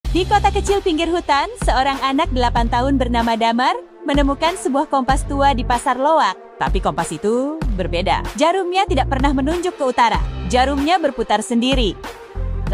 Di kota kecil pinggir hutan, seorang anak 8 tahun bernama Damar menemukan sebuah kompas tua di pasar loak. Tapi kompas itu berbeda. Jarumnya tidak pernah menunjuk ke utara. Jarumnya berputar sendiri,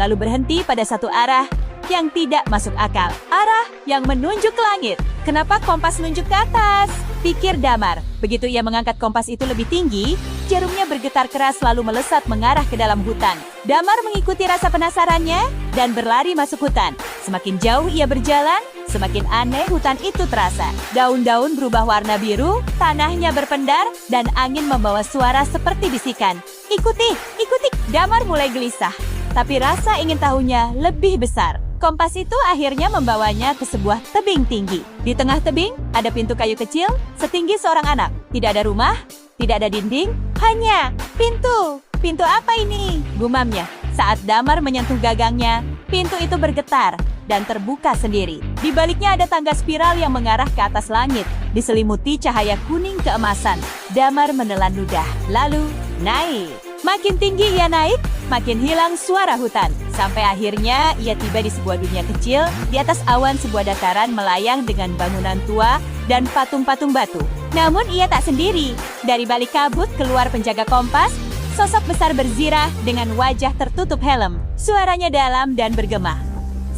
lalu berhenti pada satu arah yang tidak masuk akal. Arah yang menunjuk ke langit. Kenapa kompas menunjuk ke atas? Pikir Damar. Begitu ia mengangkat kompas itu lebih tinggi, jarumnya bergetar keras lalu melesat mengarah ke dalam hutan. Damar mengikuti rasa penasarannya dan berlari masuk hutan. Semakin jauh ia berjalan, semakin aneh hutan itu terasa. Daun-daun berubah warna biru, tanahnya berpendar, dan angin membawa suara seperti bisikan. Ikuti, ikuti. Damar mulai gelisah, tapi rasa ingin tahunya lebih besar. Kompas itu akhirnya membawanya ke sebuah tebing tinggi. Di tengah tebing, ada pintu kayu kecil, setinggi seorang anak. Tidak ada rumah, tidak ada dinding, hanya pintu. Pintu apa ini? Gumamnya. Saat Damar menyentuh gagangnya, pintu itu bergetar dan terbuka sendiri. Di baliknya ada tangga spiral yang mengarah ke atas langit, diselimuti cahaya kuning keemasan. Damar menelan ludah, lalu naik. Makin tinggi ia naik, makin hilang suara hutan. Sampai akhirnya ia tiba di sebuah dunia kecil. Di atas awan sebuah dataran melayang dengan bangunan tua dan patung-patung batu. Namun ia tak sendiri. Dari balik kabut keluar penjaga kompas. Sosok besar berzirah dengan wajah tertutup helm. Suaranya dalam dan bergema.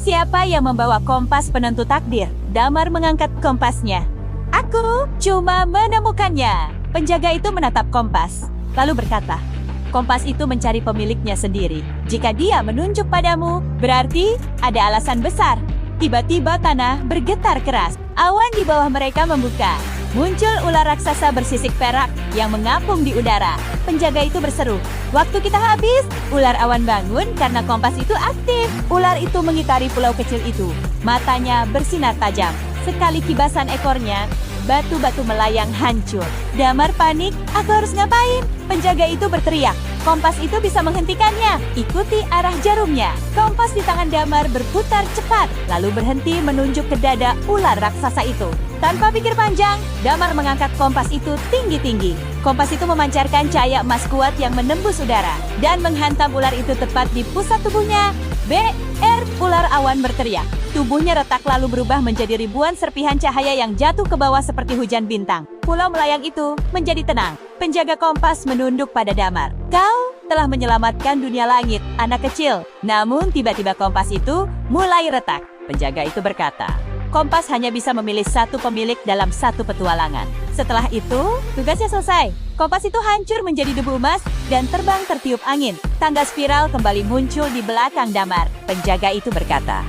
Siapa yang membawa kompas penentu takdir? Damar mengangkat kompasnya. Aku cuma menemukannya. Penjaga itu menatap kompas, lalu berkata, kompas itu mencari pemiliknya sendiri. Jika dia menunjuk padamu, berarti ada alasan besar. Tiba-tiba tanah bergetar keras. Awan di bawah mereka membuka. Muncul ular raksasa bersisik perak yang mengapung di udara. Penjaga itu berseru, waktu kita habis. Ular awan bangun karena kompas itu aktif. Ular itu mengitari pulau kecil itu. Matanya bersinar tajam. Sekali kibasan ekornya, batu-batu melayang hancur. Damar panik, aku harus ngapain? Penjaga itu berteriak, kompas itu bisa menghentikannya. Ikuti arah jarumnya. Kompas di tangan Damar berputar cepat, lalu berhenti menunjuk ke dada ular raksasa itu. Tanpa pikir panjang, Damar mengangkat kompas itu tinggi-tinggi. Kompas itu memancarkan cahaya emas kuat yang menembus udara dan menghantam ular itu tepat di pusat tubuhnya. BR, ular awan berteriak. Tubuhnya retak lalu berubah menjadi ribuan serpihan cahaya yang jatuh ke bawah seperti hujan bintang. Pulau melayang itu menjadi tenang. Penjaga kompas menunduk pada Damar. Kau telah menyelamatkan dunia langit, anak kecil. Namun tiba-tiba kompas itu mulai retak. Penjaga itu berkata, kompas hanya bisa memilih satu pemilik dalam satu petualangan. Setelah itu, tugasnya selesai. Kompas itu hancur menjadi debu emas dan terbang tertiup angin. Tangga spiral kembali muncul di belakang Damar. Penjaga itu berkata,